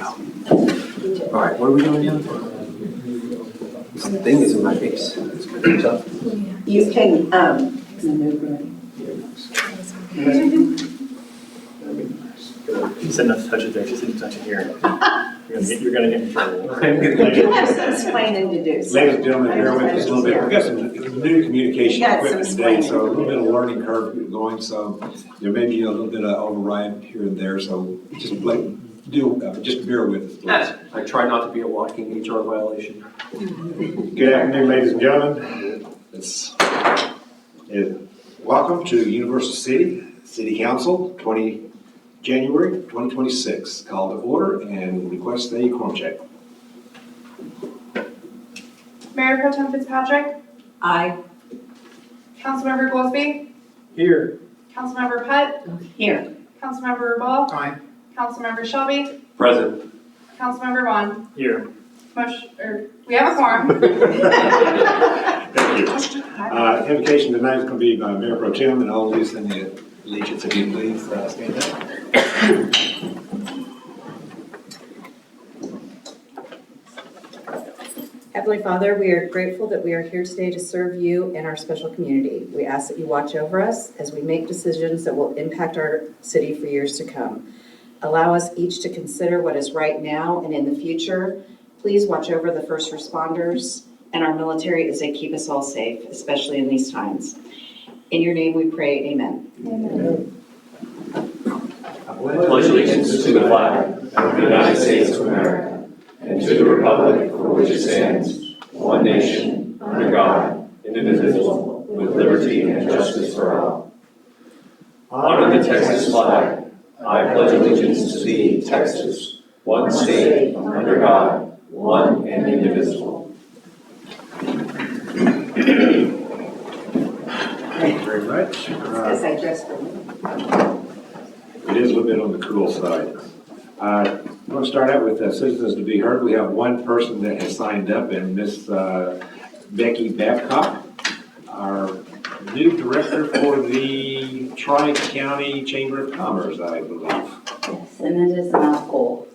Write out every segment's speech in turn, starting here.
All right, what are we doing now? This thing is in my face. You can, He said not to touch it there, she said to touch it here. You're gonna get in trouble. you have some explaining to do. so- Ladies and gentlemen, bear with us a little bit. We've got some new communication You got some equipment today, so a explaining. little bit of learning curve going, so there may be a little bit of override here and there, so just just bear with us, please. I try not to be a walking HR violation. Good afternoon, ladies and gentlemen. Welcome to Universal City Council, January 2026. Call to order and request a quorum check. Mayor Pro Tem Fitzpatrick, Aye. Councilmember Goolsby, Here. Councilmember Putt, Here. Councilmember Rubal, Aye. Councilmember Shelby, Present. Councilmember Vaughan. Here. We have a quorum. Thank you. Invocation tonight is going to be by Mayor Pro Tem, and all these in the allegiance, if you please stand up. Heavenly Father, we are grateful that we are here today to serve you and our special community. We ask that you watch over us as we make decisions that will impact our city for years to come. Allow us each to consider what is right now and in the future. Please watch over the first responders and our military as they keep us all safe, especially in these times. In your name we pray, amen. Amen. Pledge allegiance to the flag of the United States of America and to the republic for which it stands, one nation, under God, indivisible, with liberty and justice for all. Honor the Texas flag. I pledge allegiance to thee, Texas, one state, under God, one and indivisible. Thank you very much. As I dress for you. It is a little bit on the cool side. I'm going to start out with citizens to be heard. We have one person that has signed up, and Miss Becky Babcock, our new director for the Tri-County Chamber of Commerce, I believe. Yes, and it is a mouthful.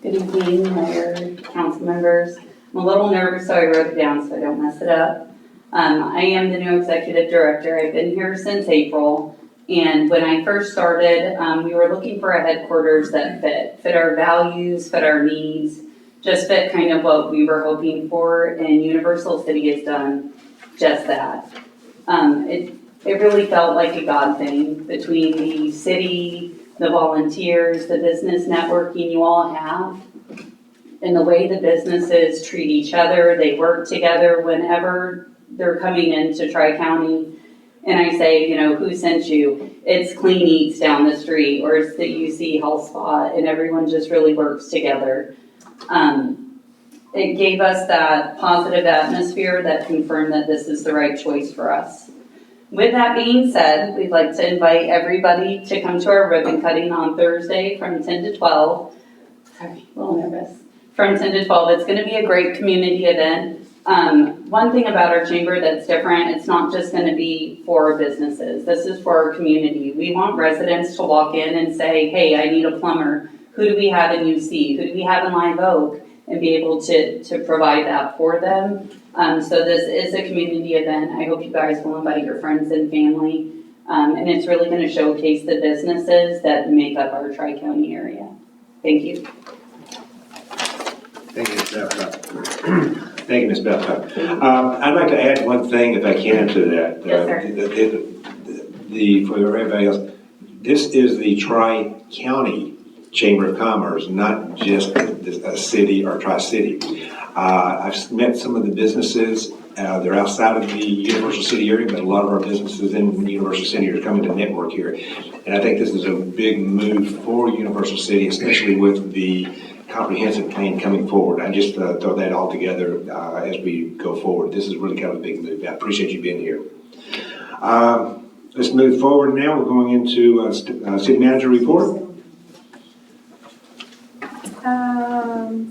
Good evening, Mayor, council members. I'm a little nervous, so I wrote it down so I don't mess it up. I am the new executive director. I've been here since April. And when I first started, we were looking for a headquarters that fit our values, fit our needs, just fit kind of what we were hoping for. And Universal City has done just that. It really felt like a God thing between the city, the volunteers, the business networking you all have, and the way the businesses treat each other. They work together whenever they're coming into Tri-County. And I say, you know, who sent you? It's Clean Eats down the street, or it's the UC Health Spot, and everyone just really works together. It gave us that positive atmosphere that confirmed that this is the right choice for us. With that being said, we'd like to invite everybody to come to our ribbon cutting on Thursday from 10 to 12. Sorry, a little nervous. From 10 to 12, it's going to be a great community event. One thing about our chamber that's different, it's not just going to be for businesses. This is for our community. We want residents to walk in and say, hey, I need a plumber. Who do we have in UC? Who do we have in Live Oak? And be able to provide that for them. So this is a community event. I hope you guys will invite your friends and family. And it's really going to showcase the businesses that make up our Tri-County area. Thank you. Thank you, Ms. Babcock. Thank you, Ms. Babcock. I'd like to add one thing, if I can, to that. Yes, sir. For everybody else, this is the Tri-County Chamber of Commerce, not just a city or Tri-City. I've met some of the businesses. They're outside of the Universal City area, but a lot of our businesses in the Universal City are coming to network here. And I think this is a big move for Universal City, especially with the comprehensive plan coming forward. I just throw that all together as we go forward. This is really kind of a big move. I appreciate you being here. Let's move forward now. We're going into City Manager report.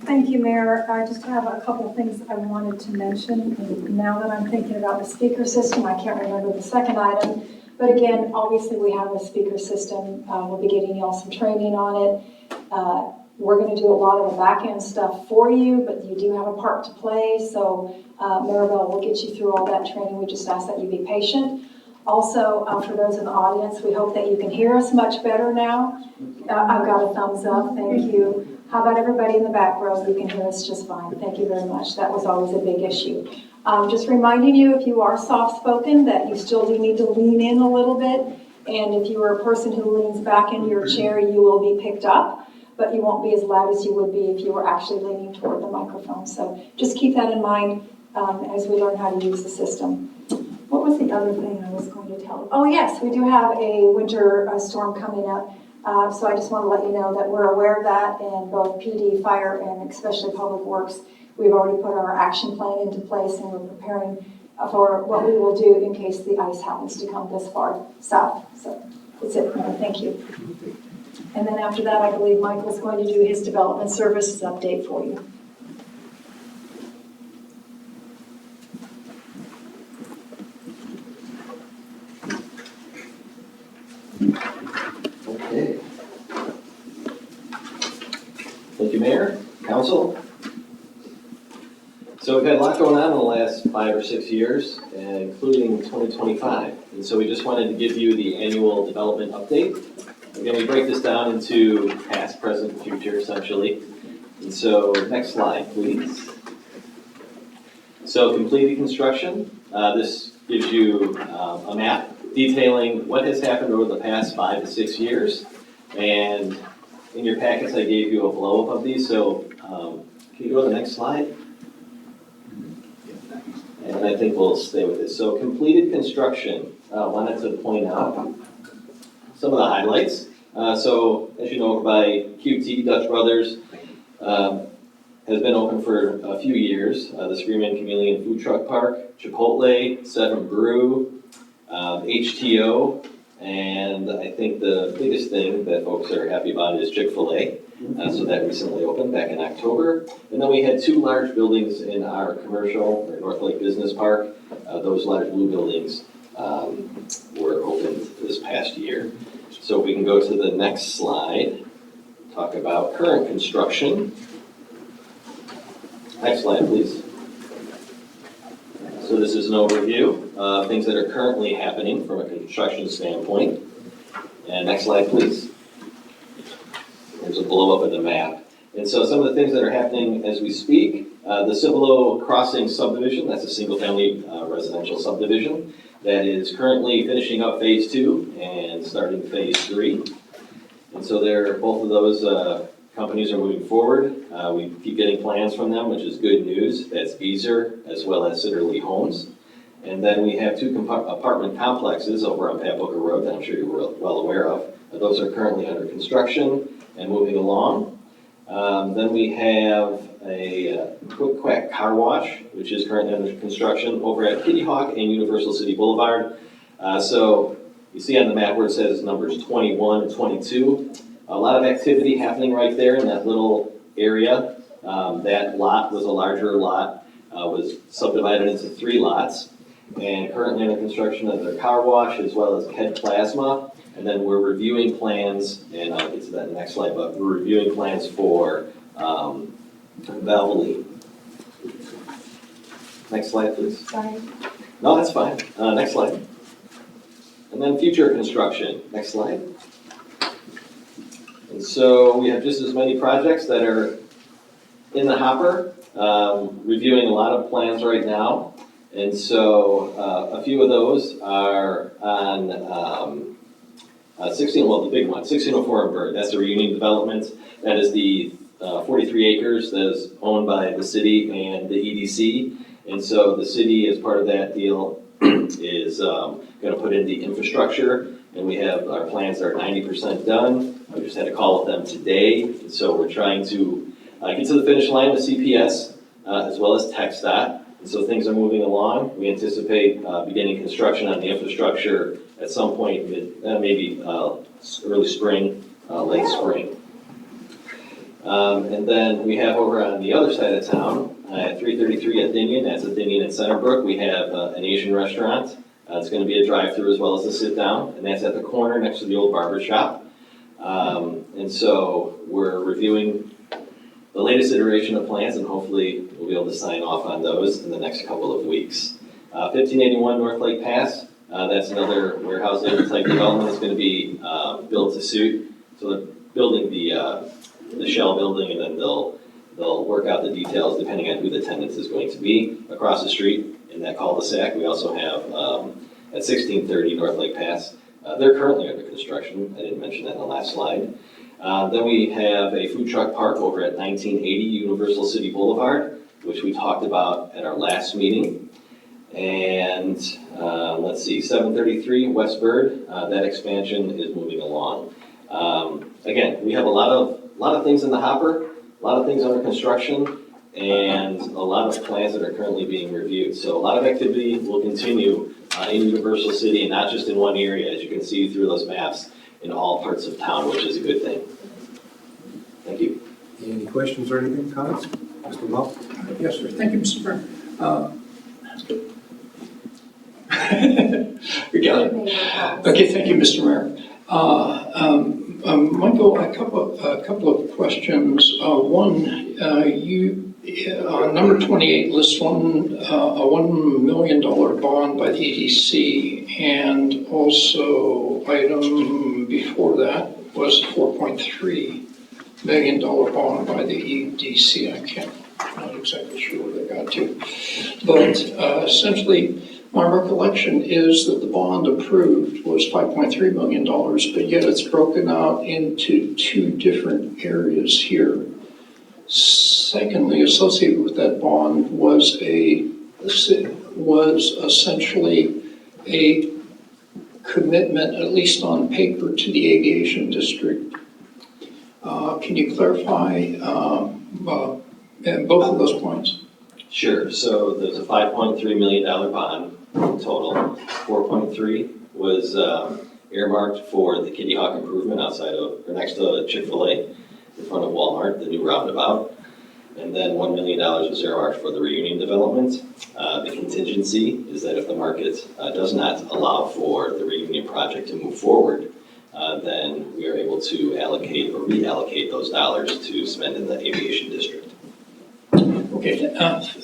Thank you, Mayor. I just have a couple of things I wanted to mention. And now that I'm thinking about the speaker system, I can't remember the second item. But again, obviously we have a speaker system. We'll be getting y'all some training on it. We're going to do a lot of the back end stuff for you, but you do have a part to play. So Maribel will get you through all that training. We just ask that you be patient. Also, for those in the audience, we hope that you can hear us much better now. I've got a thumbs up. Thank you. How about everybody in the back row? You can hear us just fine. Thank you very much. That was always a big issue. Just reminding you, if you are soft-spoken, that you still do need to lean in a little bit. And if you are a person who leans back into your chair, you will be picked up, but you won't be as loud as you would be if you were actually leaning toward the microphone. So just keep that in mind as we learn how to use the system. What was the other thing I was going to tell? Oh, yes, we do have a winter storm coming up. So I just want to let you know that we're aware of that, and both PD, fire, and especially Public Works, we've already put our action plan into place, and we're preparing for what we will do in case the ice happens to come this far south. So that's it. Thank you. And then after that, I believe Michael's going to do his development services update for you. Okay. Thank you, Mayor, Council. So we've had a lot going on in the last 5 or 6 years, including 2025. And so we just wanted to give you the annual development update. Again, we break this down into past, present, future, essentially. And so next slide, please. So completed construction. This gives you a map detailing what has happened over the past 5 to 6 years. And in your packets, I gave you a blow-up of these. So can you go to the next slide? And I think we'll stay with this. So completed construction, wanted to point out some of the highlights. So as you know, by QT, Dutch Brothers has been open for a few years. The Screamin' Chameleon Food Truck Park, Chipotle, 7 Brew, HTO, and I think the biggest thing that folks are happy about is Chick-fil-A. So that recently opened back in October. And then we had 2 large buildings in our commercial, or North Lake Business Park. Those large blue buildings were opened this past year. So we can go to the next slide, talk about current construction. Next slide, please. So this is an overview of things that are currently happening from a construction standpoint. And next slide, please. There's a blow up of the map. And so some of the things that are happening as we speak, the Cibolo Crossing subdivision, that's a single family residential subdivision that is currently finishing up phase 2 and starting phase 3. And so both of those companies are moving forward. We keep getting plans from them, which is good news. That's Beezer as well as Sitterly Homes. And then we have 2 apartment complexes over on Pat Booker Road that I'm sure you're well aware of. Those are currently under construction and moving along. Then we have a Quick Quack Car Wash, which is currently under construction over at Kitty Hawk and Universal City Boulevard. So you see on the map where it says numbers 21 and 22. A lot of activity happening right there in that little area. That lot was a larger lot, was subdivided into 3 lots. And currently under construction of the car wash as well as KED Plasma. And then we're reviewing plans, and I'll get to that in the next slide, but we're reviewing plans for Beverly. Next slide, please. Sorry. No, that's fine. Next slide. And then future construction. Next slide. And so we have just as many projects that are in the hopper, reviewing a lot of plans right now. And so a few of those are on the big one, 1604 and Bird. That's the Reunion Development. That is the 43 acres that is owned by the city and the EDC. And so the city, as part of that deal, is going to put in the infrastructure. And we have our plans are 90% done. We just had a call with them today. And so we're trying to get to the finish line with CPS as well as TxDOT. And so things are moving along. We anticipate beginning construction on the infrastructure at some point, maybe early spring, late spring. And then we have over on the other side of town, at 333 at Dinion, that's at Dinion and Centerbrook, we have an Asian restaurant. It's going to be a drive-through as well as a sit-down, and that's at the corner next to the old barber shop. And so we're reviewing the latest iteration of plans, and hopefully we'll be able to sign off on those in the next couple of weeks. 1581 North Lake Pass, that's another warehousing type development that's going to be built to suit. So they're building the shell building, and then they'll work out the details depending on who the tenant is going to be. Across the street in that cul-de-sac, we also have at 1630 North Lake Pass. They're currently under construction. I didn't mention that in the last slide. Then we have a food truck park over at 1980 Universal City Boulevard, which we talked about at our last meeting. And let's see, 733 West Bird, that expansion is moving along. Again, we have a lot of things in the hopper, a lot of things under construction, and a lot of plans that are currently being reviewed. So a lot of activity will continue in Universal City, and not just in one area, as you can see through those maps, in all parts of town, which is a good thing. Thank you. Any questions or anything, comments? Mr. Ball? Yes, sir. Thank you, Mr. Mayor. We got it. Okay, thank you, Mr. Mayor. Michael, a couple of questions. One, you number 28 lists a $1 million bond by the EDC, and also item before that was a $4.3 million bond by the EDC. I'm not exactly sure where they got to, but essentially, my recollection is that the bond approved was $5.3 million, but yet it's broken out into two different areas here. Secondly, associated with that bond was essentially a commitment, at least on paper, to the aviation district. Can you clarify both of those points? Sure. So there's a $5.3 million bond total. 4.3 was earmarked for the Kitty Hawk improvement outside of, or next to Chick-fil-A in front of Walmart, the new roundabout. And then $1 million was earmarked for the Reunion development. The contingency is that if the market does not allow for the Reunion project to move forward, then we are able to allocate or reallocate those dollars to spend in the aviation district. Okay,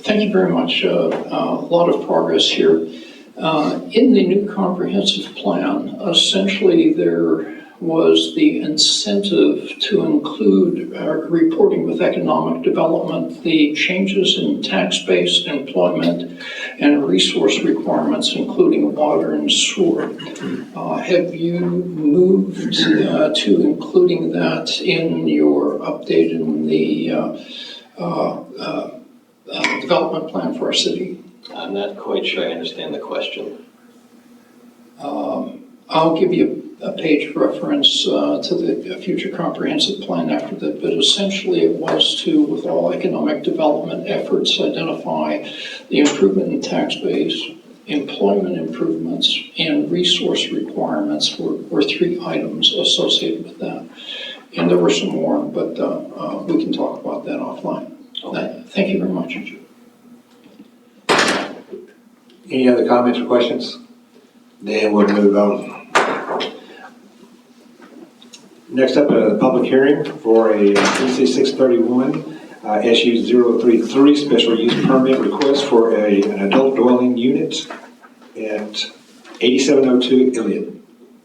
thank you very much. A lot of progress here. In the new comprehensive plan, essentially there was the incentive to include reporting with economic development, the changes in tax-based employment and resource requirements, including water and sewer. Have you moved to including that in your update in the development plan for our city? I'm not quite sure I understand the question. I'll give you a page reference to the future comprehensive plan after that, but essentially it was to, with all economic development efforts, identify the improvement in tax base, employment improvements, and resource requirements were three items associated with that. And there were some more, but we can talk about that offline. Okay. Thank you very much. Any other comments or questions? Then we'll move on. Next up, a public hearing for a PC 631 SU 033 special use permit request for an adult dwelling unit at 8702 Iliad.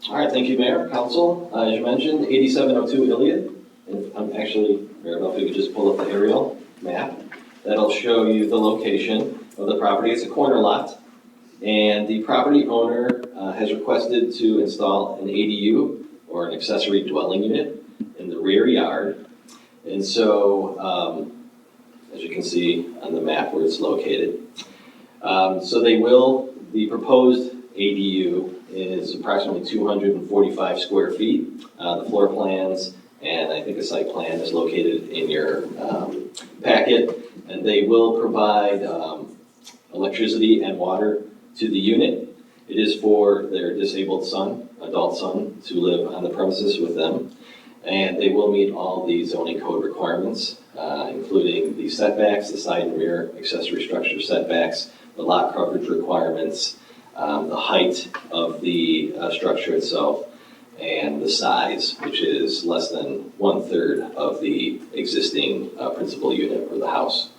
All right, thank you, Mayor, Council. As you mentioned, 8702 Iliad. And I'm actually, Mayor, if you could just pull up the aerial map. That'll show you the location of the property. It's a corner lot. And the property owner has requested to install an ADU, or an accessory dwelling unit, in the rear yard. And so, as you can see on the map where it's located. So the proposed ADU is approximately 245 square feet. The floor plans and I think a site plan is located in your packet. And they will provide electricity and water to the unit. It is for their disabled son, adult son, to live on the premises with them. And they will meet all the zoning code requirements, including the setbacks, the side and rear accessory structure setbacks, the lot coverage requirements, the height of the structure itself, and the size, which is less than 1/3 of the existing principal unit or the house.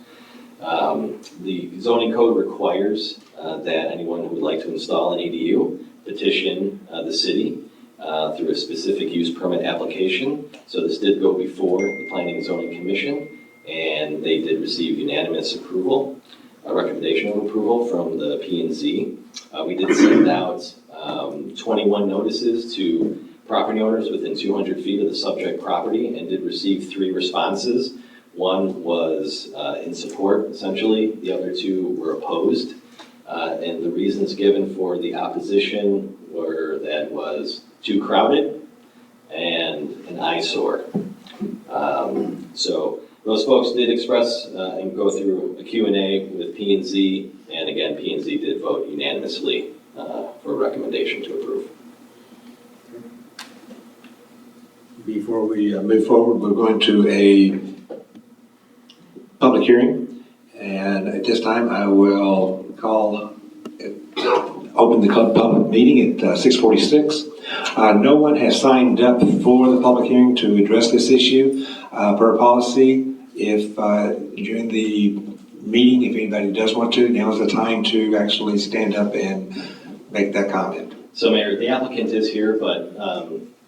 The zoning code requires that anyone who would like to install an ADU petition the city through a specific use permit application. So this did go before the Planning and Zoning Commission, and they did receive unanimous approval, a recommendation of approval from the P&Z. We did send out 21 notices to property owners within 200 feet of the subject property and did receive 3 responses. One was in support, essentially. The other 2 were opposed. And the reasons given for the opposition were that it was too crowded and an eyesore. So those folks did express and go through a Q&A with P&Z, and again, P&Z did vote unanimously for a recommendation to approve. Before we move forward, we're going to a public hearing. And at this time, I will open the public meeting at 6:46. No one has signed up for the public hearing to address this issue. Per policy, if during the meeting, if anybody does want to, now is the time to actually stand up and make that comment. So Mayor, the applicant is here, but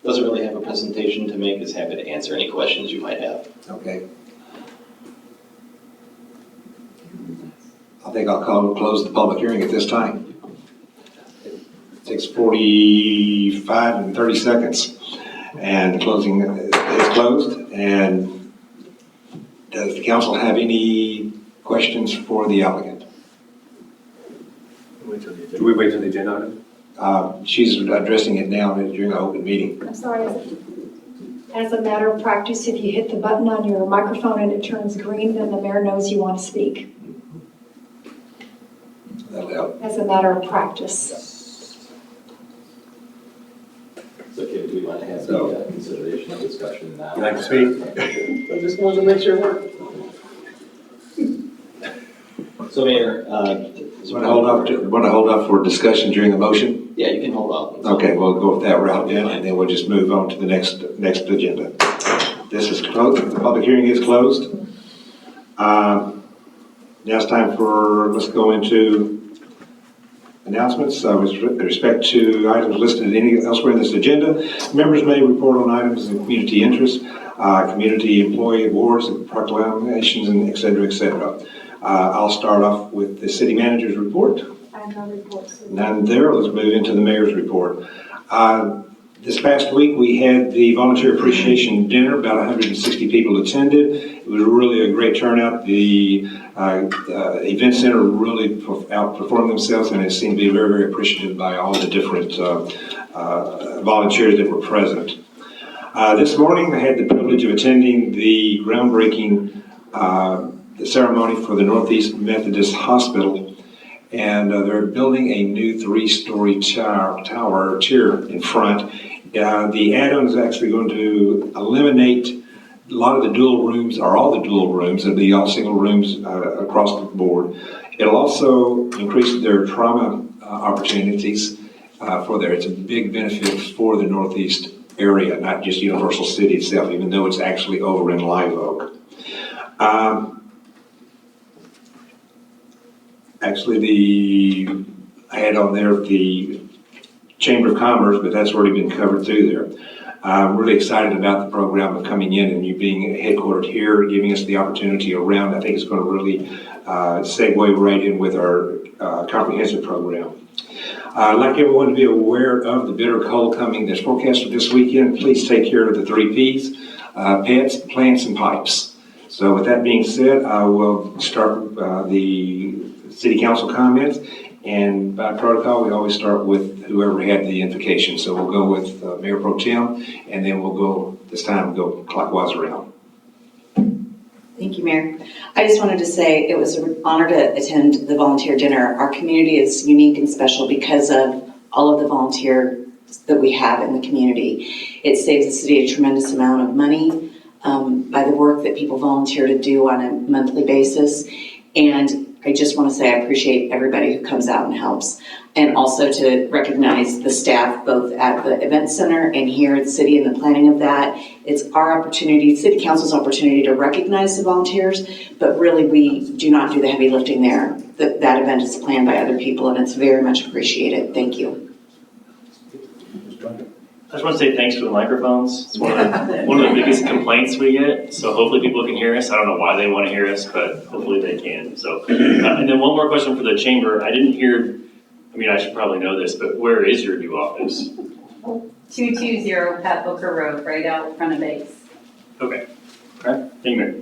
doesn't really have a presentation to make, is happy to answer any questions you might have. Okay. I think I'll close the public hearing at this time. 6:45 and 30 seconds. And closing is closed. And does the council have any questions for the applicant? Do we wait till the agenda item? She's addressing it now during an open meeting. I'm sorry, as a matter of practice, if you hit the button on your microphone and it turns green, then the mayor knows you want to speak. That'll help. As a matter of practice. So okay, do we want to have the consideration of discussion now? You like to speak? I just wanted to make sure it worked. So Mayor, Want to hold up for discussion during the motion? yeah, you can hold off. Okay, we'll go with that route then, and then we'll just move on to the next agenda. This is closed. The public hearing is closed. Now it's time let's go into announcements. With respect to items listed elsewhere in this agenda, members may report on items of community interest, community employee awards, proclamations, and et cetera, et cetera. I'll start off with the city manager's report. I have no reports. None there. Let's move into the mayor's report. This past week, we had the Volunteer Appreciation Dinner. About 160 people attended. It was really a great turnout. The event center really outperformed themselves, and it seemed to be very, very appreciated by all the different volunteers that were present. This morning, I had the privilege of attending the groundbreaking the ceremony for the Northeast Methodist Hospital. And they're building a new 3-story tier in front. The add-on is actually going to eliminate a lot of the dual rooms, or all the dual rooms, and be all single rooms across the board. It'll also increase their trauma opportunities for there. It's a big benefit for the Northeast area, not just Universal City itself, even though it's actually over in Live Oak. Actually, I had on there the Chamber of Commerce, but that's already been covered through there. I'm really excited about the program of coming in and you being headquartered here, giving us the opportunity around. I think it's going to really segue right in with our comprehensive program. I'd like everyone to be aware of the bitter cold coming that's forecasted this weekend. Please take care of the 3 Ps, pets, plants, and pipes. So with that being said, I will start the city council comments, and by protocol, we always start with whoever had the invocation. So we'll go with Mayor Pro Tem, and then we'll go, this time, go clockwise around. Thank you, Mayor. I just wanted to say it was an honor to attend the volunteer dinner. Our community is unique and special because of all of the volunteers that we have in the community. It saves the city a tremendous amount of money by the work that people volunteer to do on a monthly basis. And I just want to say I appreciate everybody who comes out and helps. And also to recognize the staff both at the event center and here at the city and the planning of that. It's our opportunity, city council's opportunity to recognize the volunteers, but really we do not do the heavy lifting there. That event is planned by other people and it's very much appreciated. Thank you. I just want to say thanks for the microphones. It's one of the biggest complaints we get, so hopefully people can hear us. I don't know why they want to hear us, but hopefully they can. So, and then one more question for the chamber. I didn't hear, I mean, I should probably know this, but where is your new office? 220 Pat Booker Road, right out front of base. Okay. All right. Thank you, Mayor.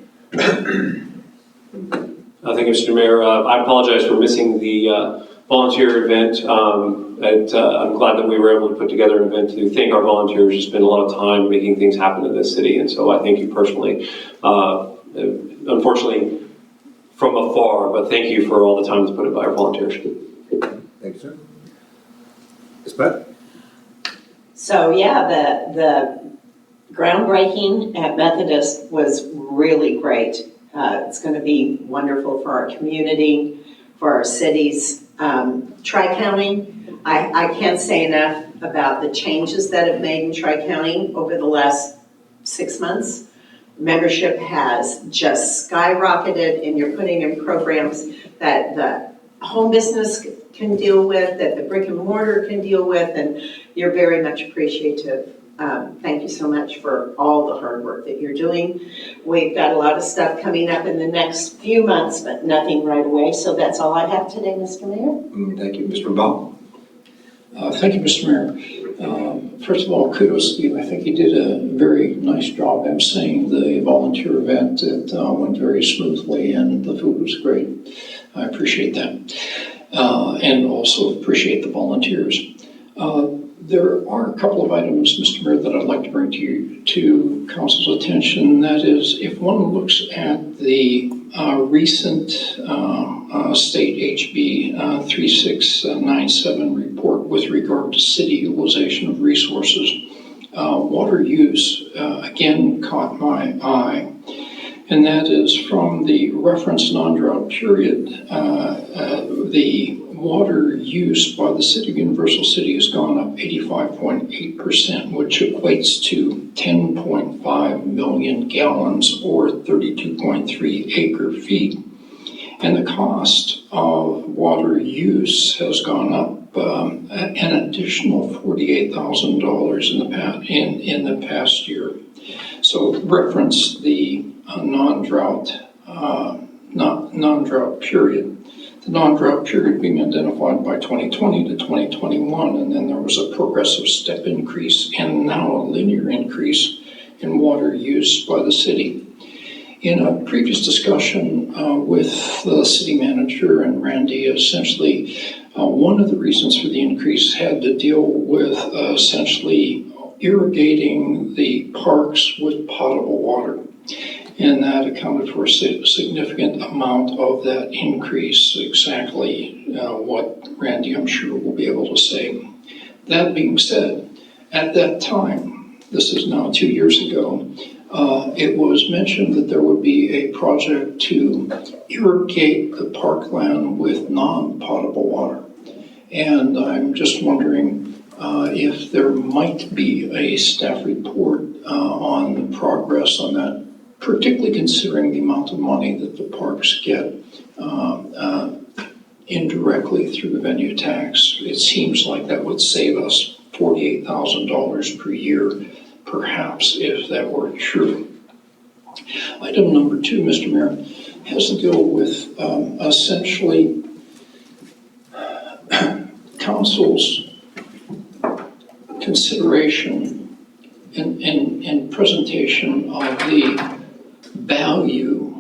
Thank you, Mr. Mayor. I apologize for missing the volunteer event. And I'm glad that we were able to put together an event to thank our volunteers. It's been a lot of time making things happen in this city, and so I thank you personally. Unfortunately, from afar, but thank you for all the time that's put in by our volunteers. Thank you, sir. Ms. Putt? So yeah, the groundbreaking at Methodist was really great. It's going to be wonderful for our community, for our cities. Tri-County, I can't say enough about the changes that have made in Tri-County over the last 6 months. Membership has just skyrocketed, and you're putting in programs that the home business can deal with, that the brick and mortar can deal with, and you're very much appreciative. Thank you so much for all the hard work that you're doing. We've got a lot of stuff coming up in the next few months, but nothing right away. So that's all I have today, Mr. Mayor. Thank you, Mr. Rubal. Thank you, Mr. Mayor. First of all, kudos to you. I think you did a very nice job emceeing the volunteer event. It went very smoothly and the food was great. I appreciate that. And also appreciate the volunteers. There are a couple of items, Mr. Mayor, that I'd like to bring to council's attention. That is, if one looks at the recent state HB 3697 report with regard to city utilization of resources, water use again caught my eye. And that is from the reference non-drought period, the water use by the city of Universal City has gone up 85.8%, which equates to 10.5 million gallons or 32.3 acre feet. And the cost of water use has gone up an additional $48,000 in the past year. So reference the non-drought period. The non-drought period being identified by 2020 to 2021, and then there was a progressive step increase and now a linear increase in water use by the city. In a previous discussion with the city manager and Randy, essentially one of the reasons for the increase had to deal with essentially irrigating the parks with potable water. And that accounted for a significant amount of that increase, exactly what Randy, I'm sure, will be able to say. That being said, at that time, this is now 2 years ago, it was mentioned that there would be a project to irrigate the parkland with non-potable water. And I'm just wondering if there might be a staff report on the progress on that, particularly considering the amount of money that the parks get indirectly through the venue tax. It seems like that would save us $48,000 per year, perhaps, if that were true. Item number 2, Mr. Mayor, has to deal with essentially council's consideration and presentation of the value,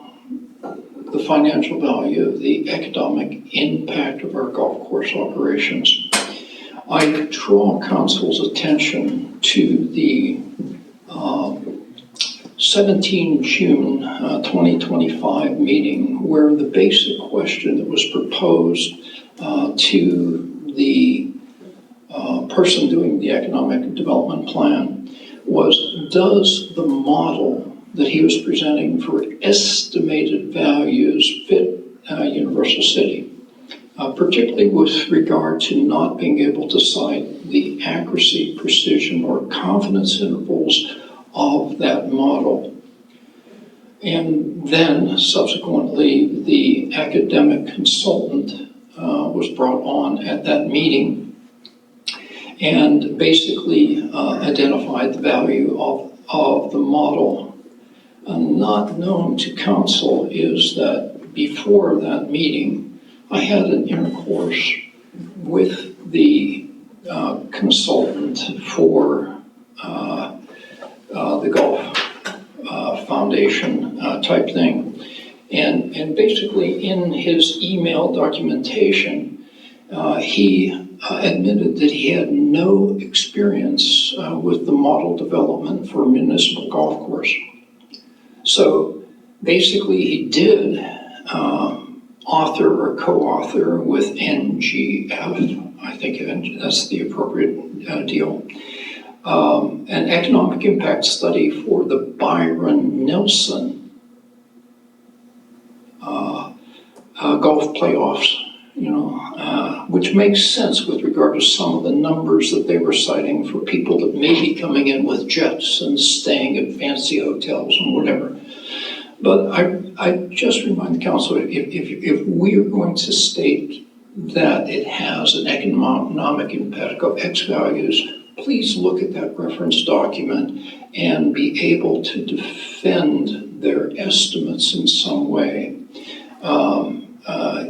the financial value, the economic impact of our golf course operations. I draw council's attention to the 17 June 2025 meeting, where the basic question that was proposed to the person doing the economic development plan was, does the model that he was presenting for estimated values fit universal city. Particularly with regard to not being able to cite the accuracy, precision, or confidence intervals of that model. And then subsequently, the academic consultant was brought on at that meeting and basically identified the value of the model. Not known to council is that before that meeting, I had an intercourse with the consultant for the golf foundation type thing. And basically in his email documentation, he admitted that he had no experience with the model development for a municipal golf course. So basically he did author or co-author with NGF, I think that's the appropriate deal, an economic impact study for the Byron Nelson golf playoffs, which makes sense with regard to some of the numbers that they were citing for people that may be coming in with jets and staying at fancy hotels and whatever. But I just remind the council, if we are going to state that it has an economic impact of X values, please look at that reference document and be able to defend their estimates in some way.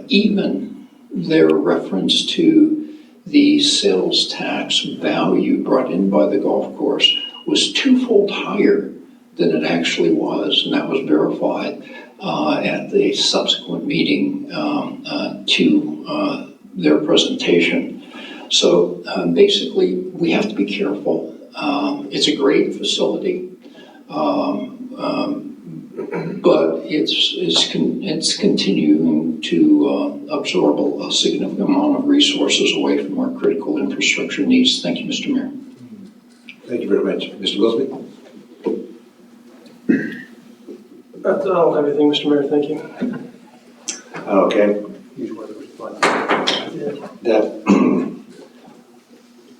Even their reference to the sales tax value brought in by the golf course was twofold higher than it actually was, and that was verified at the subsequent meeting to their presentation. So basically, we have to be careful. It's a great facility, but it's continuing to absorb a significant amount of resources away from our critical infrastructure needs. Thank you, Mr. Mayor. Thank you very much. Mr. Goolsby? That's all, everything, Mr. Mayor, thank you. Okay. That.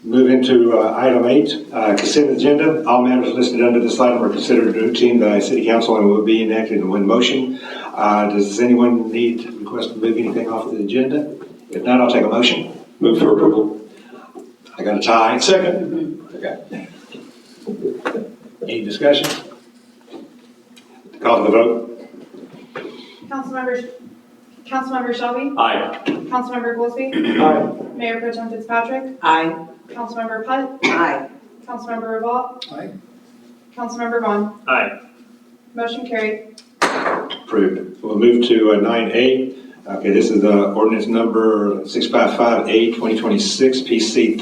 Move into item 8, consent agenda. All matters listed under this item are considered routine by City Council and will be enacted in one motion. Does anyone need to request to move anything off the agenda? If not, I'll take a motion. Move for approval. I got a tie. Second. Okay. Any discussion? Call for the vote. Councilmember Shelby, Aye. Councilmember Goolsby, Aye. Mayor Pro Tem Fitzpatrick, Aye. Councilmember Putt, Aye. Councilmember Rubal, Aye. Councilmember Vaughan. Aye. Motion carried. Approved. We'll move to 9A. Okay, this is ordinance number 655A 2026 PC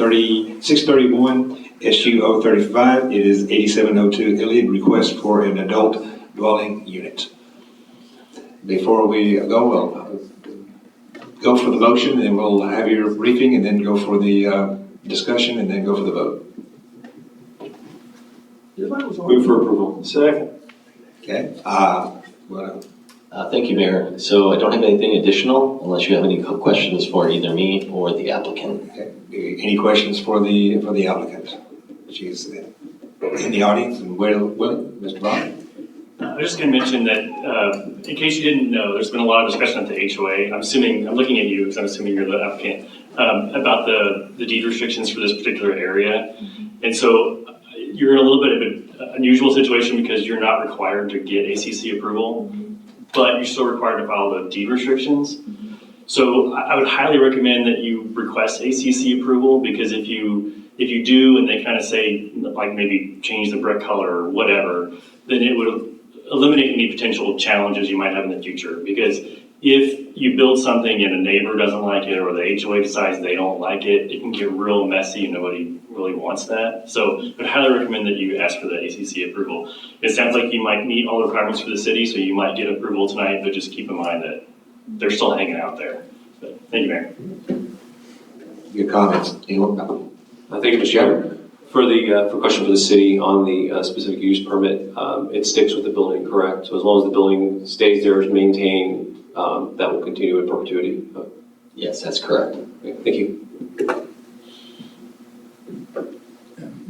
631 SU 035. It is 8702 Iliad, request for an adult dwelling unit. Before we go, we'll go for the motion and we'll have your briefing and then go for the discussion and then go for the vote. Move for approval. Second. Okay. Thank you, Mayor. So I don't have anything additional unless you have any questions for either me or the applicant. Okay. Any questions for the applicant? She's in the audience and willing, Mr. Vaughan? I'm just going to mention that, in case you didn't know, there's been a lot of discussion at the HOA. I'm looking at you because I'm assuming you're the applicant, about the deed restrictions for this particular area. And so you're in a little bit of an unusual situation because you're not required to get ACC approval, but you're still required to follow the deed restrictions. So I would highly recommend that you request ACC approval, because if you do and they kind of say, like, maybe change the brick color or whatever, then it would eliminate any potential challenges you might have in the future. Because if you build something and a neighbor doesn't like it, or the HOA decides they don't like it, it can get real messy and nobody really wants that. So I would highly recommend that you ask for the ACC approval. It sounds like you might meet all the requirements for the city, so you might get approval tonight, but just keep in mind that they're still hanging out there. But thank you, Mayor. Your comments? Anyone? Thank you, Mr. Chairman. For question for the city on the specific use permit, it sticks with the building, correct? So as long as the building stays there, is maintained, that will continue in perpetuity. Yes, that's correct. Thank you.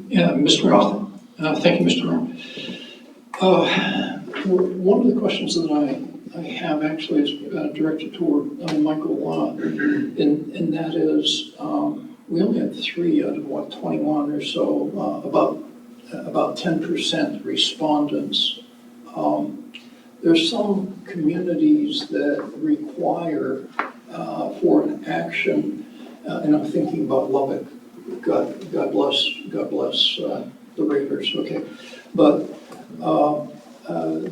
Yeah, Mr. Mayor. Thank you, Mr. Mayor. One of the questions that I have actually is directed toward Michael, and that is, we only had 3 out of 21 or so, about 10% respondents. There's some communities that require for an action, and I'm thinking about Lubbock. God bless the Raiders. Okay, but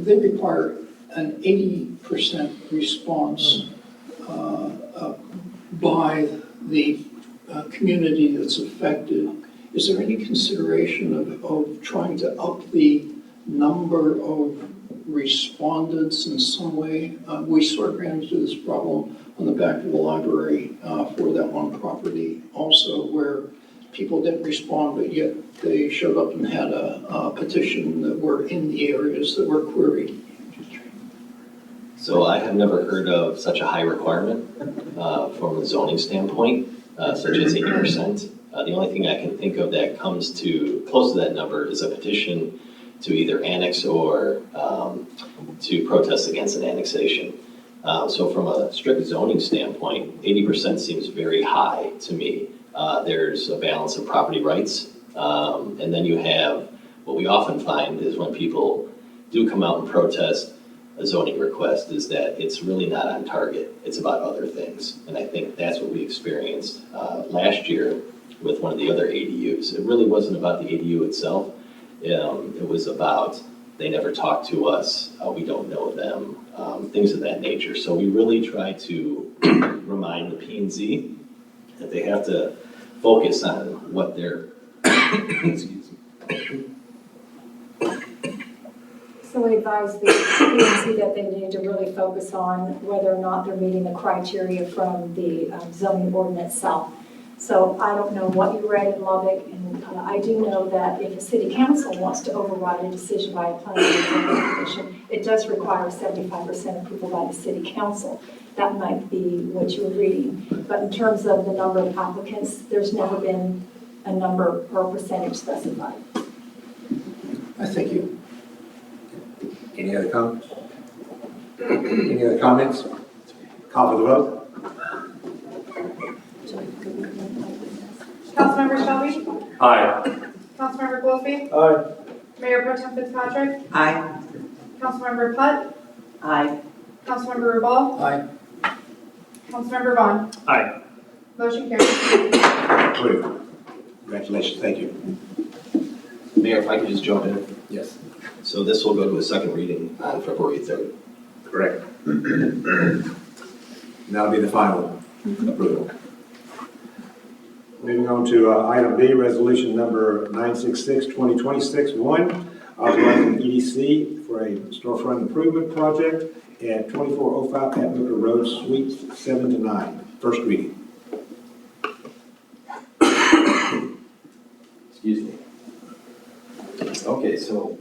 they require an 80% response by the community that's affected. Is there any consideration of trying to up the number of respondents in some way? We sort of ran into this problem on the back of the library for that one property also, where people didn't respond, but yet they showed up and had a petition that were in the areas that were queried. So I have never heard of such a high requirement from a zoning standpoint, such as 80%. The only thing I can think of that comes to close to that number is a petition to either annex or to protest against an annexation. So from a strict zoning standpoint, 80% seems very high to me. There's a balance of property rights, and then you have what we often find is when people do come out and protest a zoning request is that it's really not on target. It's about other things, and I think that's what we experienced last year with one of the other ADUs. It really wasn't about the ADU itself. It was about they never talked to us, we don't know them, things of that nature. So we really try to remind the P&Z that they have to focus on what they're, excuse me. So we advise the PNC that they need to really focus on whether or not they're meeting the criteria from the zoning ordinance itself. So I don't know what you read in Lubbock, and I do know that if a city council wants to override a decision by a planning and zoning commission, it does require 75% approval by the city council. That might be what you were reading. But in terms of the number of applicants, there's never been a number or percentage specified. I thank you. Any other comments? Any other comments? Call for the vote. Councilmember Shelby? Aye. Councilmember Goolsby? Aye. Mayor Pro Tem Fitzpatrick? Aye. Councilmember Putt? Aye. Councilmember Rubal? Aye. Councilmember Vaughan? Aye. Motion carries. Approved. Congratulations, thank you. Mayor, if I could just jump in. Yes. So this will go to a second reading on February 3rd. Correct. That'll be the final approval. Moving on to item B, resolution number 966-2026. 1, authorizing EDC for a storefront improvement project at 2405 Pat Booker Road, Suites 7 to 9. First reading. Excuse me. Okay, so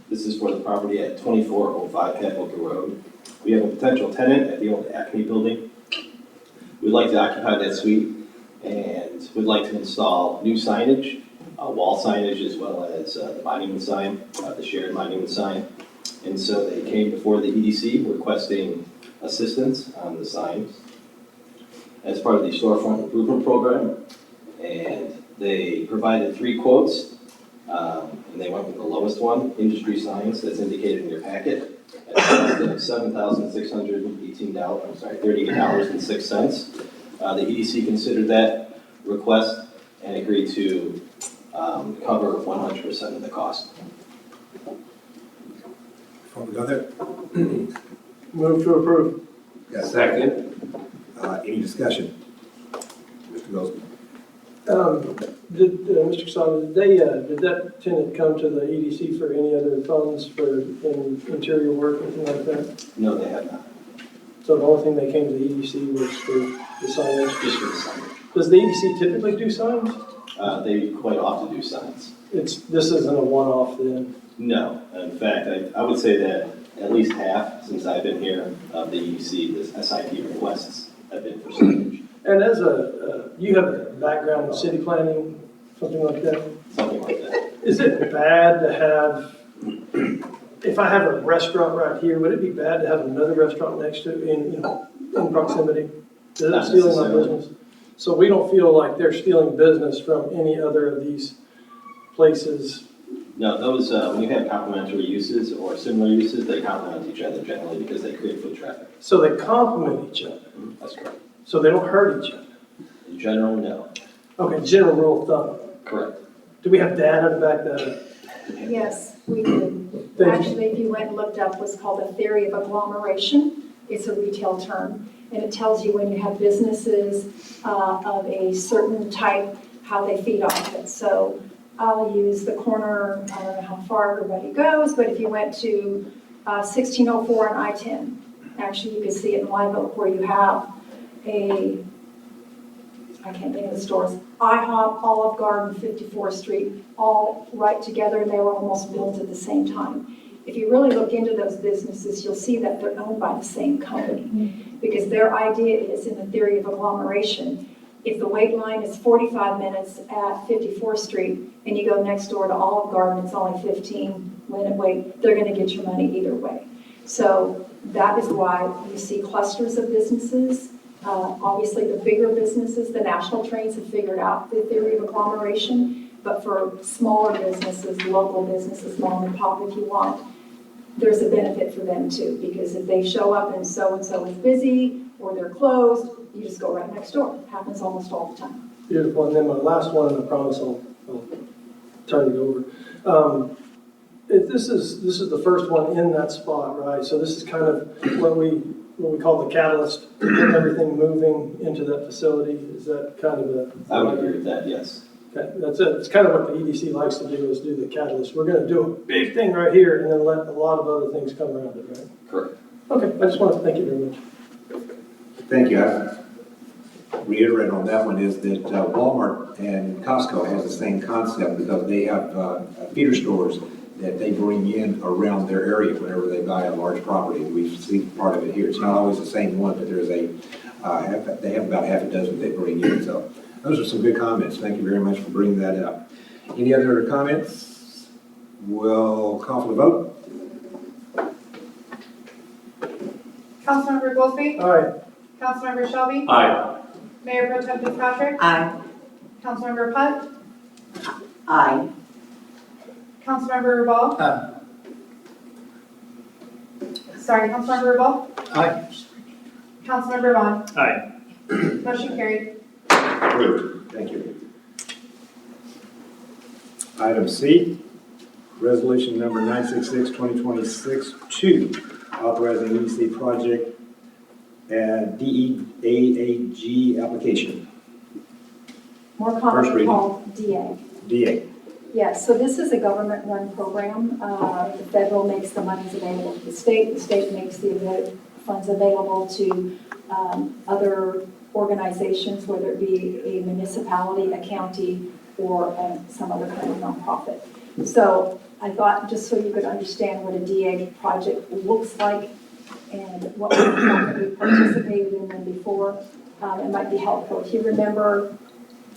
this is for the property at 2405 Pat Booker Road. We have a potential tenant at the old Acme building. We'd like to occupy that suite and we'd like to install new signage, wall signage, as well as the monument sign, the shared monument sign. And so they came before the EDC requesting assistance on the signs as part of the storefront improvement program. And they provided 3 quotes, and they went with the lowest one, industry signs, that's indicated in your packet, at a cost of $38.06. The EDC considered that request and agreed to cover 100% of the cost. Before we go there, Move to approve. got a second. Any discussion? Mr. Goolsby. Mr. Casada, did that tenant come to the EDC for any other funds for interior work, anything like that? No, they have not. So the only thing they came to the EDC was for the signage? Just for the signage. Does the EDC typically do signs? They quite often do signs. This isn't a one-off then? No, in fact, I would say that at least half, since I've been here, of the EDC, the SIP requests have been for signage, And as you have a background in city planning, something like that, something like that. is it bad to have, if I have a restaurant right here, would it be bad to have another restaurant next to, in proximity? Is Not it stealing my necessarily. business? So we don't feel like they're stealing business from any other of these places? No, those, when you have complementary uses or similar uses, they complement each other generally because they create foot traffic. So they complement each other, That's correct. so they don't hurt each other? In general, no. Okay, general rule of thumb. Correct. Do we have data to back that up? Yes, we do. Thank you. Actually, if you went and looked up what's called a theory of agglomeration, it's a retail term, and it tells you when you have businesses of a certain type, how they feed off it. So I'll use the corner, I don't know how far everybody goes, but if you went to 1604 and I-10, actually you can see it in Live Oak where you have I can't think of the stores, IHOP, Olive Garden, 54th Street, all right together, and they were almost built at the same time. If you really look into those businesses, you'll see that they're owned by the same company. Because their idea is, in the theory of agglomeration, if the wait line is 45 minutes at 54th Street, and you go next door to Olive Garden, it's only 15-minute wait, they're gonna get your money either way. So that is why you see clusters of businesses. Obviously, the bigger businesses, the national trains have figured out the theory of agglomeration, but for smaller businesses, local businesses, mom and pop if you want, there's a benefit for them too, because if they show up and so-and-so is busy or they're closed, you just go right next door. It happens almost all the time. Beautiful, and then my last one, and I promise I'll turn it over. This is the first one in that spot, right? So this is kind of what we call the catalyst to get everything moving into that facility. Is that kind of a? I would agree with that, yes. Okay, that's it. It's kind of what the EDC likes to do, is do the catalyst. We're gonna do a big thing right here and then let a lot of other things come around it, right? Correct. Okay, I just want to thank you very much. Thank you. I reiterate on that one is that Walmart and Costco has the same concept because they have feeder stores that they bring in around their area whenever they buy a large property. We see part of it here. It's not always the same one, but there's they have about half a dozen they bring in. So those are some good comments. Thank you very much for bringing that up. Any other comments? We'll call for the vote. Councilmember Goolsby? All right, Councilmember Shelby? Aye. Mayor Pro Tem Fitzpatrick? Aye. Councilmember Putt? Aye. Councilmember Rubal? Aye. Sorry, Councilmember Rubal? Aye. Councilmember Vaughn? Aye. Motion carried. Approved. Thank you. Item C, resolution number 966-2026-2, authorizing EDC project and DEAAG application. More First commonly reading. called DEAAG. DA. Yes, so this is a government-run program. The federal makes the monies available to the state makes the funds available to other organizations, whether it be a municipality, a county, or some other kind of nonprofit. So I thought, just so you could understand what a DEAAG project looks like and what we participated in them before, it might be helpful. If you remember,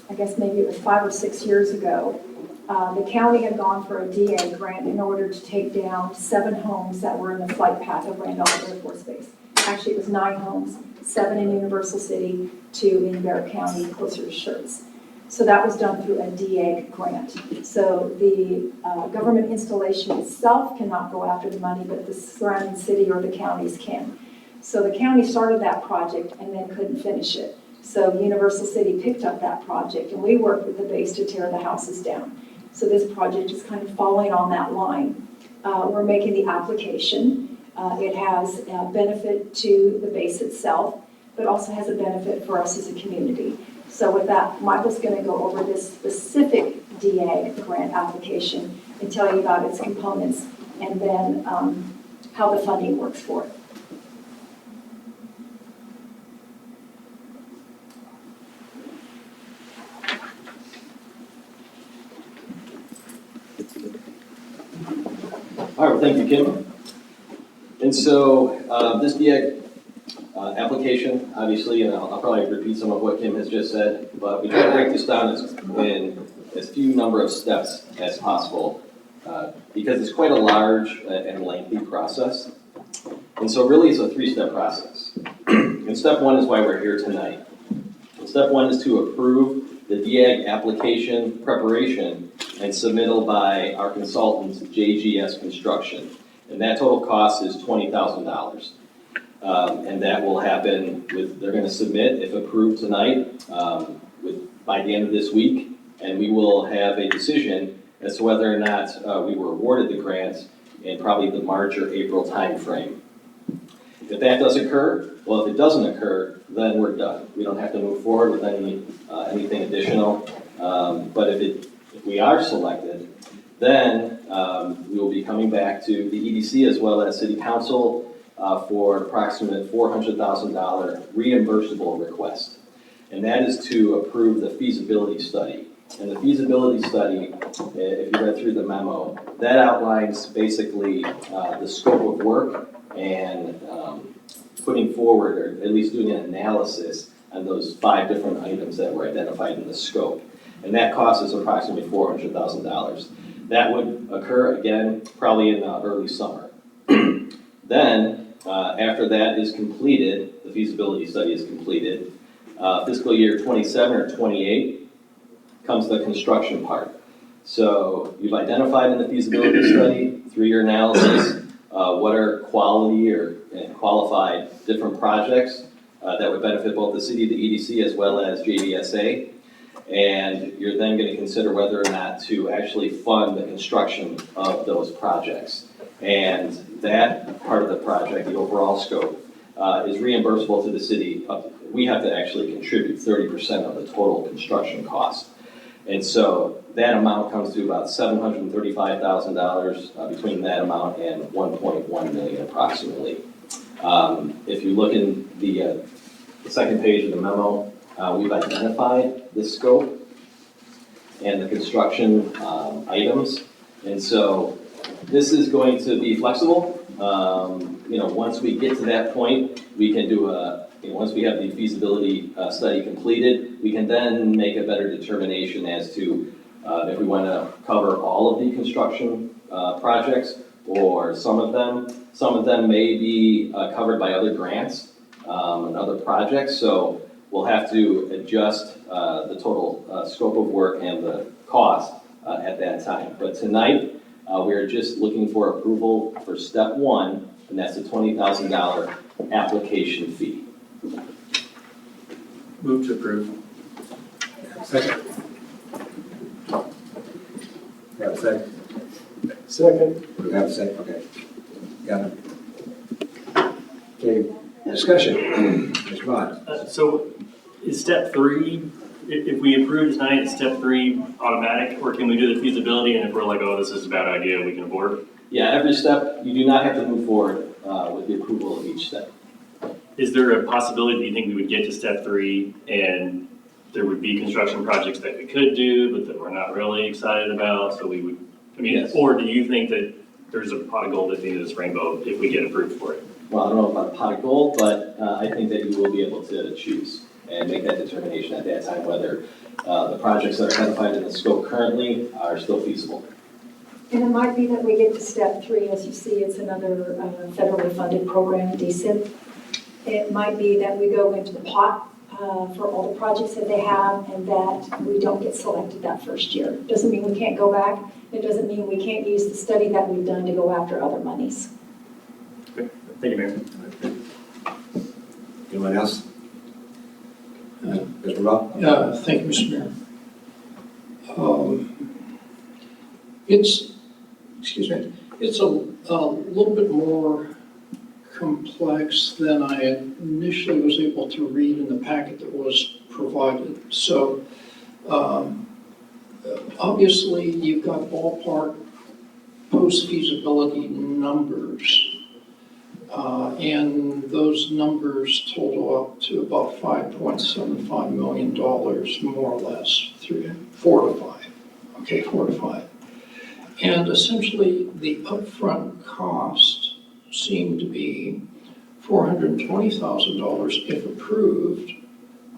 I guess maybe it was 5 or 6 years ago, the county had gone for a DEAAG grant in order to take down 7 homes that were in the flight path of Randolph Air Force Base. Actually, it was 9 homes, 7 in Universal City, 2 in Barrett County, closer to Schertz. So that was done through a DEAAG grant. So the government installation itself cannot go after the money, but the surrounding city or the counties can. So the county started that project and then couldn't finish it. So Universal City picked up that project, and we worked with the base to tear the houses down. So this project is kind of following on that line. We're making the application. It has a benefit to the base itself, but also has a benefit for us as a community. So with that, Michael's going to go over this specific DEAAG grant application and tell you about its components and then how the funding works for it. All right, well, thank you, Kim. And so this DEAAG application, obviously, and I'll probably repeat some of what Kim has just said, but we try to break this down in as few number of steps as possible because it's quite a large and lengthy process. And so really it's a three-step process. And step one is why we're here tonight. And step one is to approve the DEAAG application preparation and submittal by our consultant, JGS Construction. And that total cost is $20,000. And that will happen they're gonna submit, if approved tonight, by the end of this week. And we will have a decision as to whether or not we were awarded the grant in probably the March or April timeframe. If that does occur, well, if it doesn't occur, then we're done. We don't have to move forward with anything additional. But if we are selected, then we will be coming back to the EDC as well as City Council for approximate $400,000 reimbursable request. And that is to approve the feasibility study. And the feasibility study, if you read through the memo, that outlines basically the scope of work and putting forward, or at least doing an analysis on those 5 different items that were identified in the scope. And that cost is approximately $400,000. That would occur again, probably in early summer. Then, after that is completed, the feasibility study is completed, fiscal year 27 or 28 comes the construction part. So you've identified in the feasibility study, through your analysis, what are quality or qualified different projects that would benefit both the city, the EDC, as well as JDSA. And you're then going to consider whether or not to actually fund the construction of those projects. And that part of the project, the overall scope, is reimbursable to the city. We have to actually contribute 30% of the total construction cost. And so that amount comes to about $735,000 between that amount and $1.1 million approximately. If you look in the second page of the memo, we've identified the scope and the construction items. And so this is going to be flexible. Once we get to that point, we can do once we have the feasibility study completed, we can then make a better determination as to if we want to cover all of the construction projects or some of them. Some of them may be covered by other grants and other projects. So we'll have to adjust the total scope of work and the cost at that time. But tonight, we're just looking for approval for step one, and that's the $20,000 application fee. Move to approve. Second. You have a second? Second. You have a second, okay. Got it. Okay, discussion. Mr. Vaughan. So is step 3, if we approve tonight, is step 3 automatic, or can we do the feasibility, and if we're like, oh, this is a bad idea, we can abort? Yeah, every step, you do not have to move forward with the approval of each step. Is there a possibility, do you think we would get to step 3 and there would be construction projects that we could do, but that we're not really excited about, so we would, Yes. Or do you think that there's a pot of gold at the end of this rainbow if we get approved for it? Well, I don't know about a pot of gold, but I think that you will be able to choose and make that determination at that time whether the projects that are identified in the scope currently are still feasible. And it might be that we get to step 3, as you see, it's another federally funded program, DSIP. It might be that we go into the pot for all the projects that they have and that we don't get selected that first year. Doesn't mean we can't go back. It doesn't mean we can't use the study that we've done to go after other monies. Okay. Thank you, Mayor. Anyone else? Mr. Rubal? Thank you, Mr. Mayor. It's a little bit more complex than I initially was able to read in the packet that was provided. So obviously you've got ballpark post-feasibility numbers. And those numbers total up to about $5.75 million, more or less, 4 to 5. Okay, 4 to 5. And essentially, the upfront cost seem to be $420,000 if approved,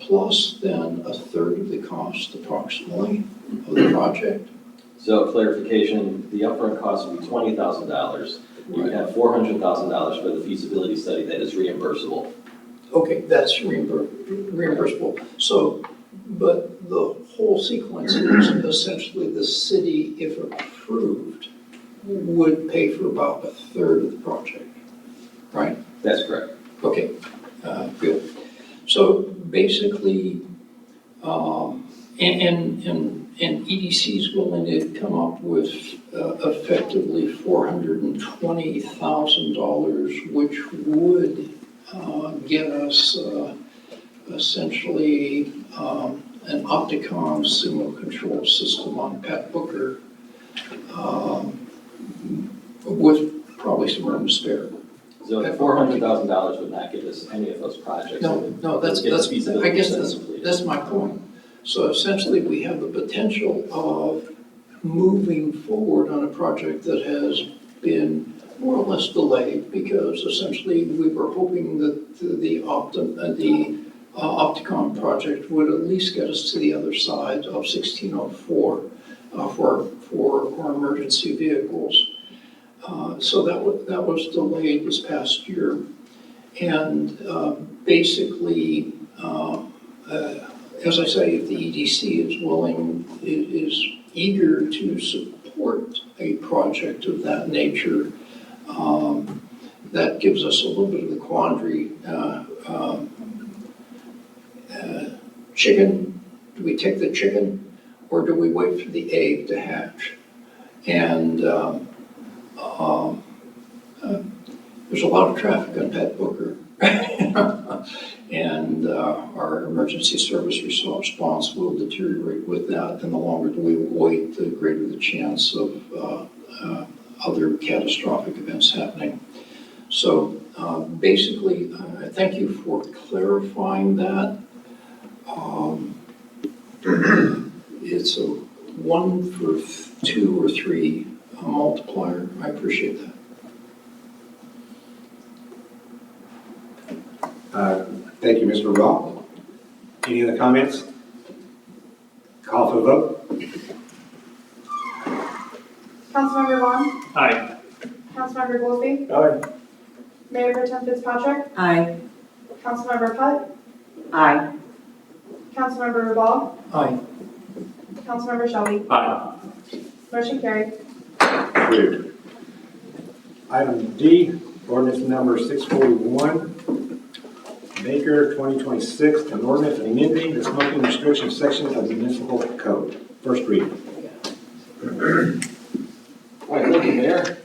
plus then a third of the cost approximately of the project. So clarification, the upfront cost would be $20,000. You would have $400,000 for the feasibility study that is reimbursable. Okay, that's reimbursable. So, but the whole sequence is essentially the city, if approved, would pay for about a third of the project, right? That's correct. Okay, good. So basically, and EDC is willing to come up with effectively $420,000, which would get us essentially an Opticom signal control system on Pat Booker with probably some room to spare. So the $400,000 would not give us any of those projects. No, that's I guess that's my point. So essentially, we have the potential of moving forward on a project that has been more or less delayed, because essentially we were hoping that the Opticom project would at least get us to the other side of 1604 for our emergency vehicles. So that was delayed this past year. And basically, as I say, if the EDC is willing, is eager to support a project of that nature, that gives us a little bit of the quandary. Chicken, do we take the chicken or do we wait for the egg to hatch? And there's a lot of traffic on Pat Booker. And our emergency service response will deteriorate with that, and the longer we wait, the greater the chance of other catastrophic events happening. So basically, I thank you for clarifying that. It's a 1 for 2 or 3 multiplier. I appreciate that. Thank you, Mr. Rubal. Any other comments? Call for the vote. Councilmember Vaughan, Aye. Councilmember Goolsby, Aye. Mayor Pro Tem Fitzpatrick, Aye. Councilmember Putt, Aye. Councilmember Rubal, Aye. Councilmember Shelby. Aye. Motion carried. Approved. Item D, ordinance number 641, Baker 2026, an ordinance amending the smoking restriction section of the municipal code. First reading. All right, thank you, Mayor.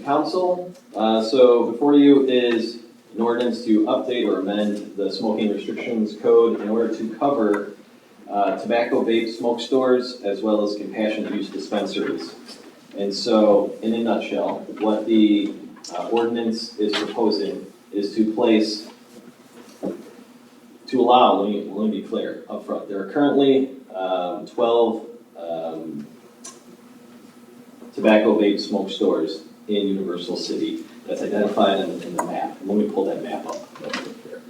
Council, so before you is an ordinance to update or amend the smoking restrictions code in order to cover tobacco vape smoke stores as well as compassionate use dispensaries. And so, in a nutshell, what the ordinance is proposing is to place, to allow, let me be clear up front, there are currently 12 tobacco vape smoke stores in Universal City that's identified in the map. Let me pull that map up real quick here.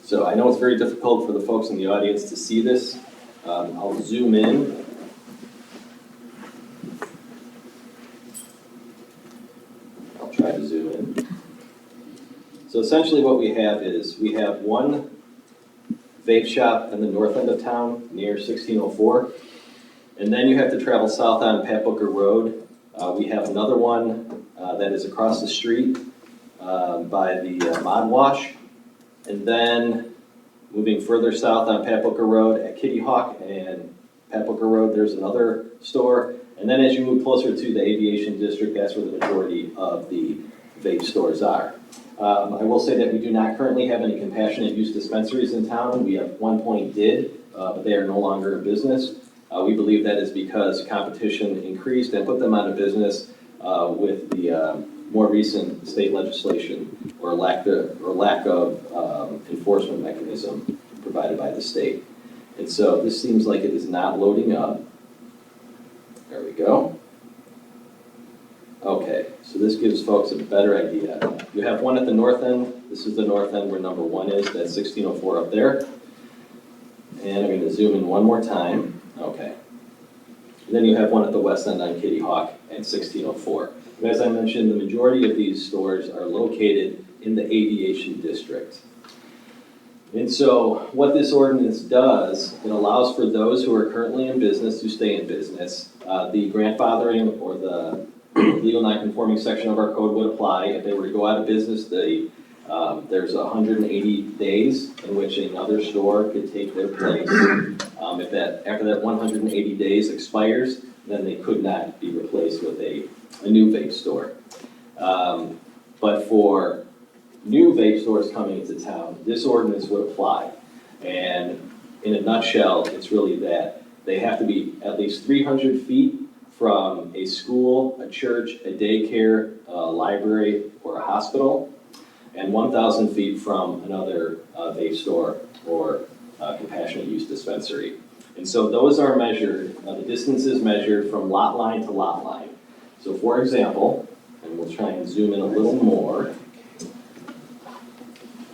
So I know it's very difficult for the folks in the audience to see this. I'll zoom in. I'll try to zoom in. So essentially what we have is, we have one vape shop in the north end of town near 1604. And then you have to travel south on Pat Booker Road. We have another one that is across the street by the Mod Wash. And then moving further south on Pat Booker Road at Kitty Hawk and Pat Booker Road, there's another store. And then as you move closer to the aviation district, that's where the majority of the vape stores are. I will say that we do not currently have any compassionate use dispensaries in town. We at one point did, but they are no longer in business. We believe that is because competition increased and put them out of business with the more recent state legislation or lack of enforcement mechanism provided by the state. And so this seems like it is not loading up. There we go. Okay, so this gives folks a better idea. You have one at the north end. This is the north end where number 1 is. That's 1604 up there. And I'm going to zoom in one more time. Okay. And then you have one at the west end on Kitty Hawk and 1604. And as I mentioned, the majority of these stores are located in the aviation district. And so what this ordinance does, it allows for those who are currently in business to stay in business. The grandfathering or the legal non-conforming section of our code would apply. If they were to go out of business, there's 180 days in which another store could take their place. After that 180 days expires, then they could not be replaced with a new vape store. But for new vape stores coming into town, this ordinance would apply. And in a nutshell, it's really that they have to be at least 300 feet from a school, a church, a daycare, a library, or a hospital, and 1,000 feet from another vape store or compassionate use dispensary. And so those are measured, the distance is measured from lot line to lot line. So for example, and we'll try and zoom in a little more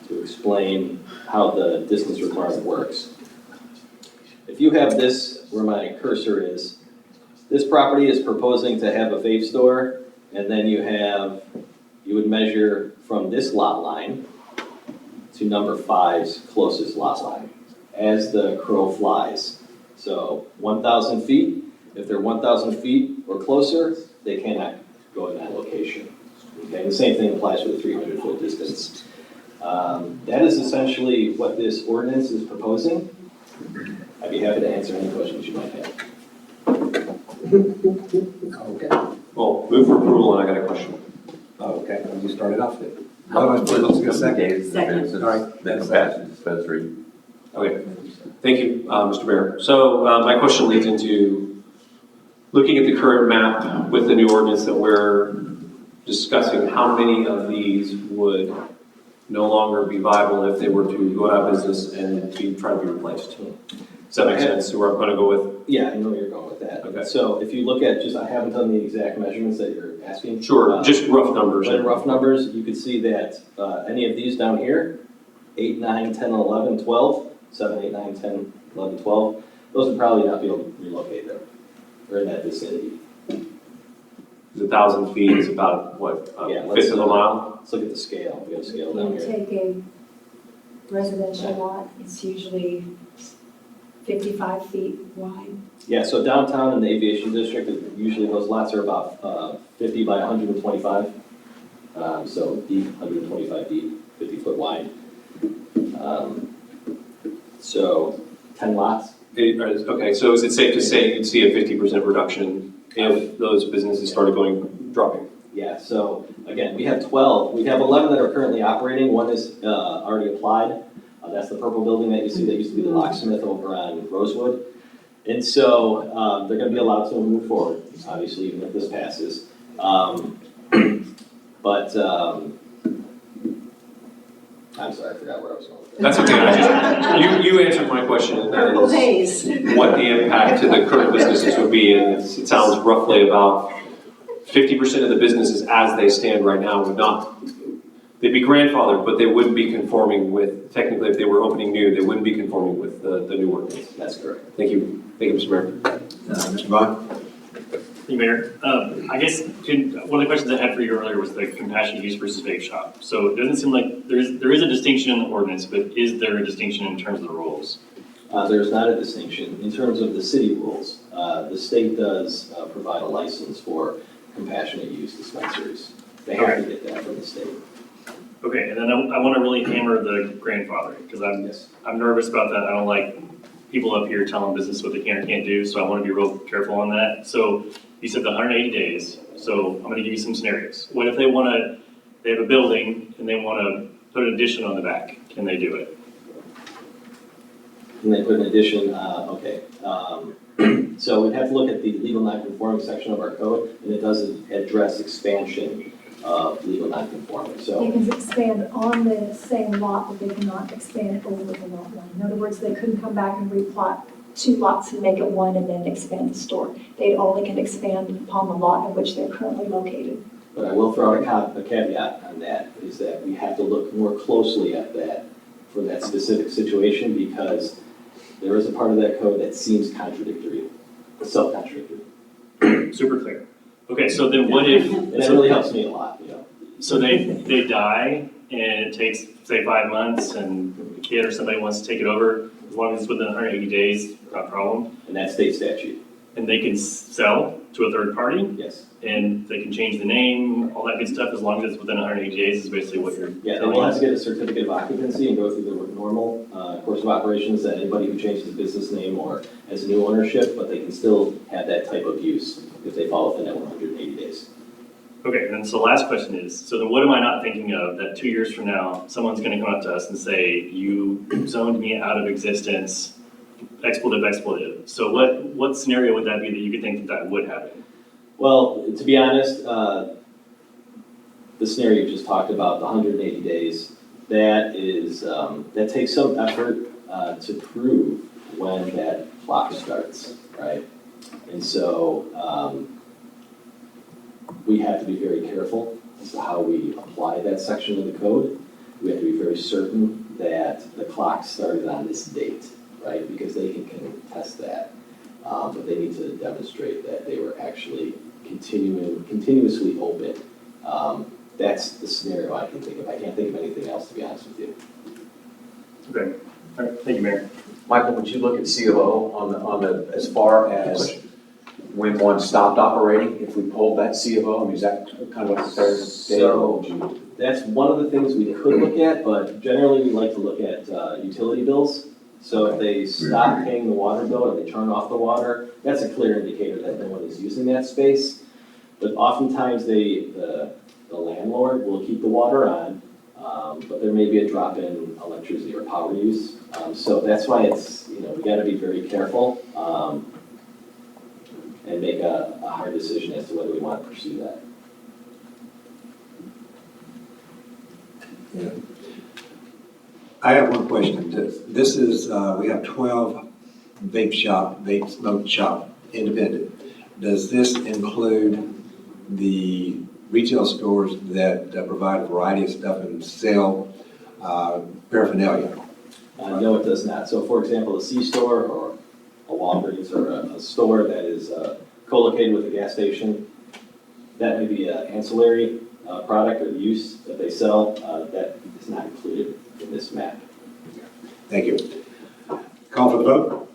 to explain how the distance requirement works. If you have this, where my cursor is, this property is proposing to have a vape store, and then you would measure from this lot line to number 5's closest lot line as the crow flies. So 1,000 feet, if they're 1,000 feet or closer, they cannot go in that location. Okay, the same thing applies for the 300-foot distance. That is essentially what this ordinance is proposing. I'd be happy to answer any questions you might have. Okay. Well, move for approval, and I got a question. Okay, I'll just start it off then. Let's get a second. Second. All right. The compassionate dispensary. Okay, thank you, Mr. Mayor. So my question leads into looking at the current map with the new ordinance that we're discussing, how many of these would no longer be viable if they were to go out of business and try to be replaced? Does that make sense? So we're going to go with? Yeah, I know where you're going with that. Okay. So if you look at I haven't done the exact measurements that you're asking. Sure, just rough numbers. But in rough numbers, you could see that any of these down here, 8, 9, 10, 11, 12, 7, 8, 9, 10, 11, 12, those would probably not be able to relocate there. Or in that vicinity. 1,000 feet is about, what, Yeah, a fifth of a mile? Let's look at the scale. We got a scale If down you here. take a residential lot, it's usually 55 feet wide. Yeah, so downtown in the aviation district, usually those lots are about 50 by 125. So deep, 125 deep, 50 foot wide. So 10 lots. Okay, so is it safe to say you'd see a 50% reduction if those businesses started dropping? Yeah, so again, we have 12. We have 11 that are currently operating. One is already applied. That's the purple building that you see that used to be the locksmith over on Rosewood. And so they're going to be allowed to move forward, obviously, even if this passes. I'm sorry, I forgot where I was going with that. That's okay. You answered my question, and that Purple is days. what the impact to the current businesses would be. And it sounds roughly about 50% of the businesses as they stand right now would not, they'd be grandfathered, but they wouldn't be conforming with, technically if they were opening new, they wouldn't be conforming with the new ordinance. That's correct. Thank you. Thank you, Mr. Mayor. Mr. Vaughan? Hey, Mayor, I guess one of the questions I had for you earlier was the compassionate use versus vape shop. So it doesn't seem like there is a distinction in the ordinance, but is there a distinction in terms of the rules? There's not a distinction. In terms of the city rules, the state does provide a license for compassionate use dispensaries. They have to get that from the state. Okay, and then I want to really hammer the grandfathering, because I'm nervous about that. I don't like people up here telling business what they can or can't do, so I want to be real careful on that. So you said the 180 days, so I'm going to give you some scenarios. What if they have a building and they want to put an addition on the back? Can they do it? And they put an addition, okay. So we'd have to look at the legal non-conforming section of our code, and it does address expansion of legal nonconforming. They So, can expand on the same lot, but they cannot expand over the lot line. In other words, they couldn't come back and replot 2 lots and make it one and then expand the store. They only can expand upon the lot in which they're currently located. but I will throw out a caveat on that, is that we have to look more closely at that for that specific situation, because there is a part of that code that seems contradictory, self-contradictory. Super clear. Okay, so then what if, And that really helps me a lot, you know. so they die and it takes, say, 5 months and a kid or somebody wants to take it over, as long as it's within 180 days, not a problem, And that's state statute, and they can sell to a third party yes. and they can change the name, all that good stuff, as long as it's within 180 days is basically what you're Yeah, they telling will have us. to get a certificate of occupancy and go through the normal course of operations that anybody who changes business name or has a new ownership, but they can still have that type of use if they fall within that 180 days. Okay, and then so the last question is, so then what am I not thinking of that 2 years from now, someone's gonna come up to us and say, you zoned me out of existence, expletive. So what scenario would that be that you could think that would happen? Well, to be honest, the scenario you just talked about, the 180 days, that is, that takes some effort to prove when that clock starts, right? And so we have to be very careful as to how we apply that section of the code. We have to be very certain that the clock started on this date, right? Because they can contest that. But they need to demonstrate that they were actually continuously open. That's the scenario I can think of. I can't think of anything else, to be honest with you. Okay, all right, thank you, Mayor. Michael, would you look at COO on the, as far as when one stopped operating, if we pulled that COO, I mean, is that kind of a fair date? That's one of the things we could look at, but generally we like to look at utility bills. So if they stop paying the water bill or they turn off the water, that's a clear indicator that no one is using that space. But oftentimes the landlord will keep the water on, but there may be a drop in electricity or power use. So that's why it's, we gotta be very careful and make a hard decision as to whether we want to pursue that. I have one question. This is, we have 12 vape smoke shop, independent. Does this include the retail stores that provide a variety of stuff and sell paraphernalia? No, it does not. So for example, a C-store or a Walgreens or a store that is co-located with a gas station, that may be an ancillary product or use that they sell that is not included in this map. Thank you. Call for the vote?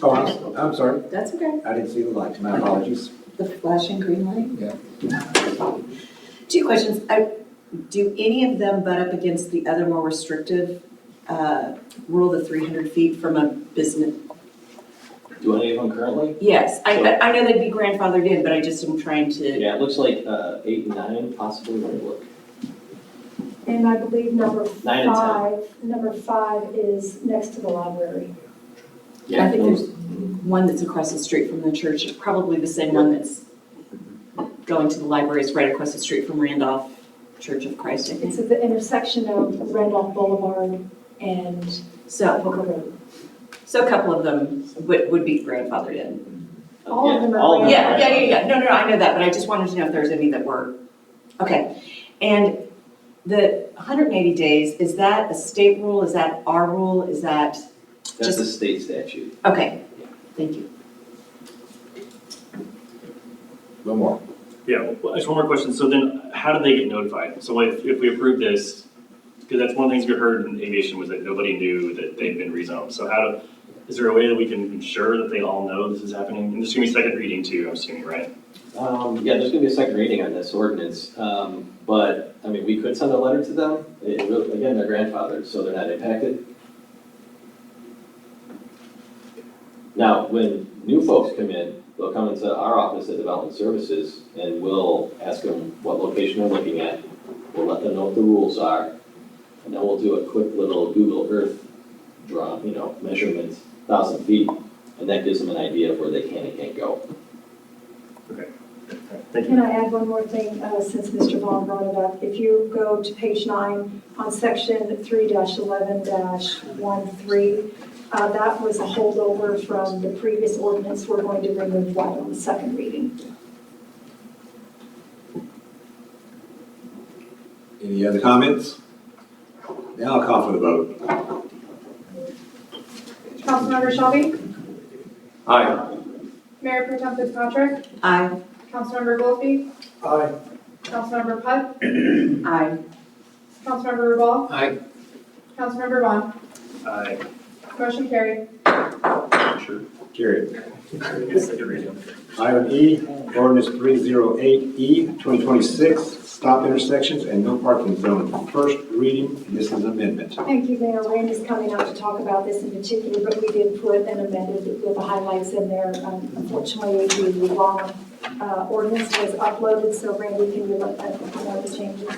Oh, I'm sorry. That's okay. I didn't see the lights. My apologies. The flashing green light? Yeah. 2 questions. Do any of them butt up against the other more restrictive rule, the 300 feet from a business? Do any of them currently? Yes, I know they'd be grandfathered in, but I just am trying to. Yeah, it looks like 8 and 9 possibly. Let me look. And I believe number 9 and 5 is next to the library. I think there's one that's across the street from the church, probably the same one that's going to the library is right across the street from Randolph Church of Christ, I think. It's at the intersection of Randolph Boulevard and So, Hooker Road. so a couple of them would be grandfathered in. All of them are all of them Yeah. No, I know that, but I just wanted to know if there's any that were. Okay. And the 180 days, is that a state rule? Is that our rule? Is that? That's a state statute. Okay, thank you. One more. Yeah, well, just one more question. So then how do they get notified? So if we approve this, because that's one of the things we heard in aviation was that nobody knew that they'd been rezoned. So is there a way that we can ensure that they all know this is happening? And there's gonna be second reading too, I'm assuming, right? Yeah, there's gonna be a second reading on this ordinance, but, I mean, we could send a letter to them. Again, they're grandfathered, so they're not impacted. Now, when new folks come in, they'll come into our office at Development Services, and we'll ask them what location they're looking at. We'll let them know what the rules are, and then we'll do a quick little Google Earth draw, measurement, 1,000 feet, and that gives them an idea of where they can and can't go. Okay. Thank Can I add one more thing, since Mr. Vaughan brought it up? If you go to page 9 on section 3-11-13, that was a holdover from the previous ordinance. We're going to remove that on the second reading. Any other comments? Now I'll call for the vote. Councilmember Shelby, Aye. Mayor Pro Tem Fitzpatrick, Aye. Councilmember Goolsby, Aye. Councilmember Putt, Aye. Councilmember Rubal, Aye. Councilmember Vaughan. Aye. Motion carried. Sure. Carried. Second reading. Item E, ordinance 308E, 2026, stop intersections and no parking zone. First reading, this is amendment. Thank you, Mayor. Randy's coming out to talk about this in particular, but we did put an amended with the highlights in there. Unfortunately, the wrong ordinance was uploaded, so Randy, can you let know the changes?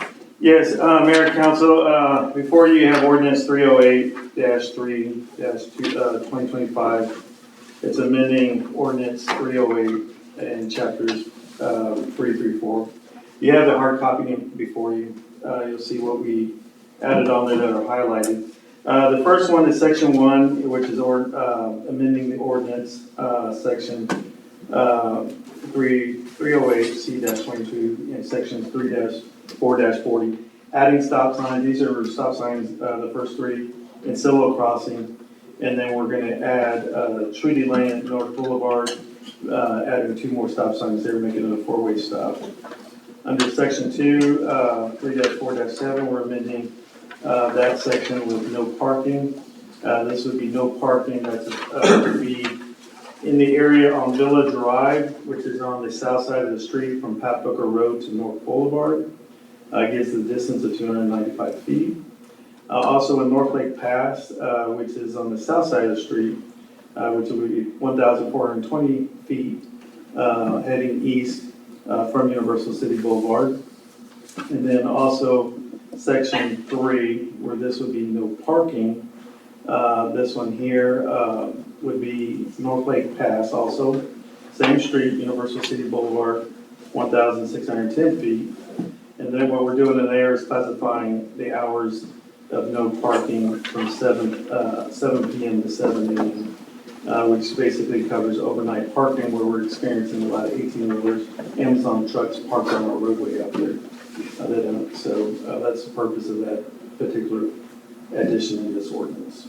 Yes, Mayor and Council, before you have ordinance 308-3-2025. It's amending ordinance 308 in chapters 3 through 4. You have the hard copy before you. You'll see what we added on there that are highlighted. The first one is section 1, which is amending the ordinance, section 308C-22 and sections 3-4-40. Adding stop signs. These are stop signs, the first 3 in Silo Crossing. And then we're going to add Treaty Lane, North Boulevard, adding 2 more stop signs there, making it a 4-way stop. Under section 2, 3-4-7, we're amending that section with no parking. This would be no parking. That's would be in the area on Villa Drive, which is on the south side of the street from Pat Booker Road to North Boulevard. Gives the distance of 295 feet. Also in North Lake Pass, which is on the south side of the street, which will be 1,420 feet heading east from Universal City Boulevard. And then also section 3, where this would be no parking. This one here would be North Lake Pass also. Same street, Universal City Boulevard, 1,610 feet. And then what we're doing in there is specifying the hours of no parking from 7 p.m. to 7 a.m., which basically covers overnight parking where we're experiencing a lot of 18-wheelers, Amazon trucks parked on our roadway out there. So that's the purpose of that particular addition in this ordinance.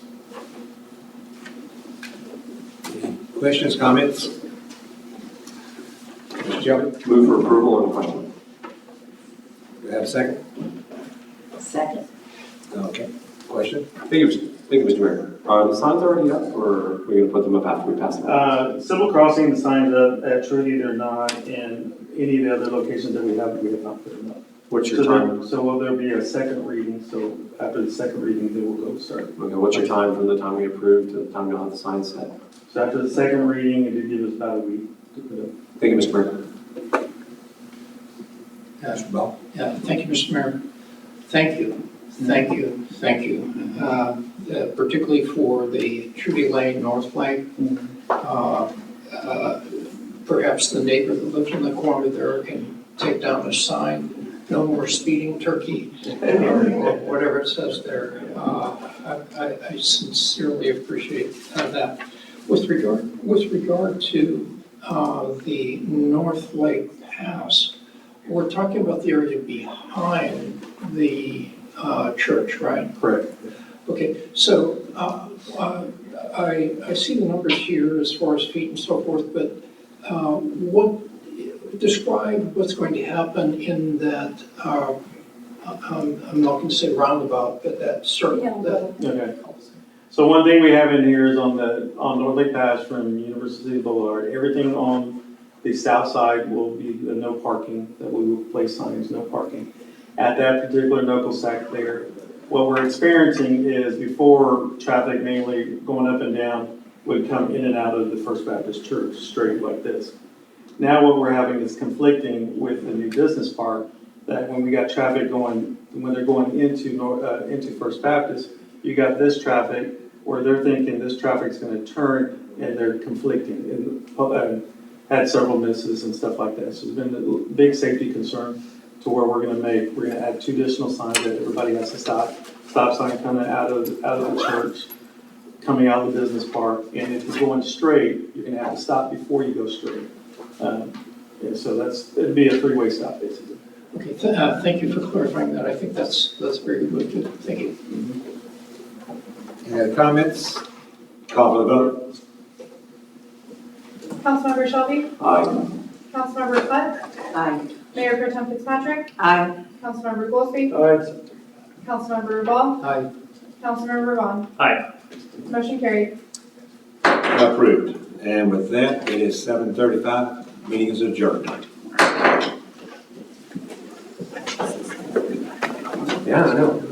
Questions, comments? Mr. Shelby, Move for approval on the question. do you have a second? Second. Okay. Question? Thank you, Mr. Mayor. Are the signs already up, or are we going to put them up after we pass them? Civil Crossing, the signs up at Trudy, they're not, and any of the other locations that we have not put them up. What's your time? So will there be a second reading? So after the second reading, they will go start. Okay, what's your time from the time we approve to the time you'll have the signs set? So after the second reading, it did give us about a week to put up. Thank you, Mr. Mayor. Mr. Bell? Yeah, thank you, Mr. Mayor. Thank you. Particularly for the Trudy Lane, North Flank. Perhaps the neighbor that lives in the corner there can take down a sign, no more speeding turkey, or whatever it says there. I sincerely appreciate that. With regard to the North Lake Pass, we're talking about the area behind the church, right? Correct. Okay, so I see the numbers here as far as feet and so forth, but describe what's going to happen in that, I'm not going to say roundabout, but that circle. Okay. So one thing we have in here is on North Lake Pass from University Boulevard, everything on the south side will be the no parking, that we will place signs, no parking. At that particular knuckle sack there, what we're experiencing is before traffic mainly going up and down would come in and out of the First Baptist Church straight like this. Now what we're having is conflicting with the new business park, that when we got traffic going, when they're going into First Baptist, you got this traffic where they're thinking this traffic's going to turn and they're conflicting. And had several misses and stuff like that. So it's been a big safety concern to where we're gonna add 2 additional signs that everybody has to stop. Stop sign coming out of the church, coming out of the business park, and if you're going straight, you're gonna have to stop before you go straight. Yeah, so it'd be a 3-way stop basically. Okay, thank you for clarifying that. I think that's very good. Thank you. Any other comments? Call for the vote. Councilmember Shelby, Aye. Councilmember Putt, Aye. Mayor Pro Tem Fitzpatrick, Aye. Councilmember Goolsby, Aye. Councilmember Rubal, Aye. Councilmember Vaughan. Aye. Motion carried. Approved. And with that, it is 7:35. Meeting is adjourned. Yeah, I know.